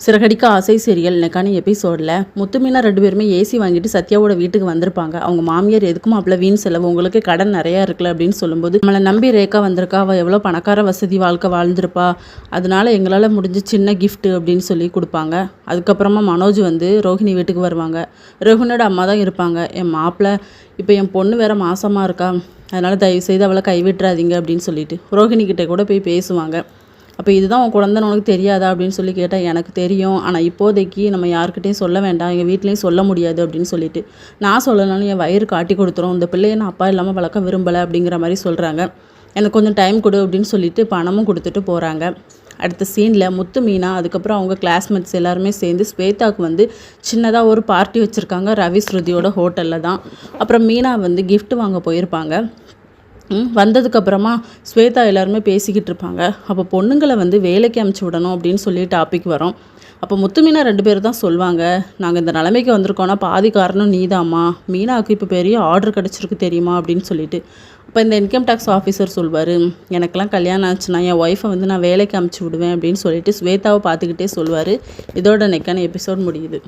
சிறகடிக்க ஆசை சீரியல் நெக்கான எபிசோடில் முத்து மீனா 2 பேருமே ஏசி வாங்கிட்டு சத்யாவோட வீட்டுக்கு வந்திருப்பாங்க. அவங்க மாமியார் எதுக்கும் அவ்வளோ வீண் செலவு, உங்களுக்கு கடன் நிறையா இருக்குல்ல அப்படின்னு சொல்லும்போது, நம்மளை நம்பி ரேக்கா வந்திருக்கா, அவள் எவ்வளோ பணக்கார வசதி வாழ்க்கை வாழ்ந்திருப்பா, அதனால எங்களால் முடிஞ்ச சின்ன கிஃப்ட்டு அப்படின்னு சொல்லி கொடுப்பாங்க. அதுக்கப்புறமா மனோஜ் வந்து ரோஹிணி வீட்டுக்கு வருவாங்க. ரோஹிணியோட அம்மா தான் இருப்பாங்க. என் மாப்பிள்ளை இப்போ என் பொண்ணு வேறு மாசமாக இருக்கா, அதனால் தயவுசெய்து அவளை கைவிட்டுறாதீங்க அப்படின்னு சொல்லிட்டு ரோஹிணி கிட்டே கூட போய் பேசுவாங்க. அப்போ இதுதான் உன் குழந்தைன்னு உனக்கு தெரியாதா அப்படின்னு சொல்லி கேட்டால், எனக்கு தெரியும், ஆனால் இப்போதைக்கு நம்ம யாருக்கிட்டையும் சொல்ல வேண்டாம், எங்கள் வீட்லேயும் சொல்ல முடியாது அப்படின்னு சொல்லிட்டு, நான் சொல்லனாலும் என் வயிறு காட்டி கொடுத்துரும், இந்த பிள்ளையை நான் அப்பா இல்லாமல் வளர்க்க விரும்பலை அப்படிங்கிற மாதிரி சொல்கிறாங்க. எனக்கு கொஞ்சம் டைம் கொடு அப்படின்னு சொல்லிட்டு பணமும் கொடுத்துட்டு போகிறாங்க. அடுத்த சீனில் முத்து மீனா அதுக்கப்புறம் அவங்க கிளாஸ்மேட்ஸ் எல்லாருமே சேர்ந்து ஸ்வேதாவுக்கு வந்து சின்னதாக ஒரு பார்ட்டி வச்சுருக்காங்க ரவி ஸ்ருதியோட ஹோட்டலில் தான். அப்புறம் மீனா வந்து கிஃப்ட் வாங்க போயிருப்பாங்க. வந்ததுக்கப்புறமா ஸ்வேதா எல்லாருமே பேசிக்கிட்டு இருப்பாங்க. அப்போ பொண்ணுங்களை வந்து வேலைக்கு அமுச்சு விடணும் அப்படின்னு சொல்லி டாபிக் வரும். அப்போ முத்து மீனா 2 பேர் தான் சொல்லுவாங்க, நாங்கள் இந்த நிலைமைக்கு வந்திருக்கோன்னா பாதி காரணம் நீதாம்மா, மீனாவுக்கு இப்போ பெரிய ஆர்டர் கிடச்சிருக்கு தெரியுமா அப்படின்னு சொல்லிட்டு. அப்போ இந்த இன்கம் டேக்ஸ் ஆஃபீஸர் சொல்வார், எனக்கெல்லாம் கல்யாணம் ஆச்சுன்னா என் ஒய்ஃபை வந்து நான் வேலைக்கு அமுச்சு விடுவேன் அப்படின்னு சொல்லிட்டு ஸ்வேதாவை பார்த்துக்கிட்டே சொல்லுவார். இதோட நெக்கான எபிசோட் முடியுது.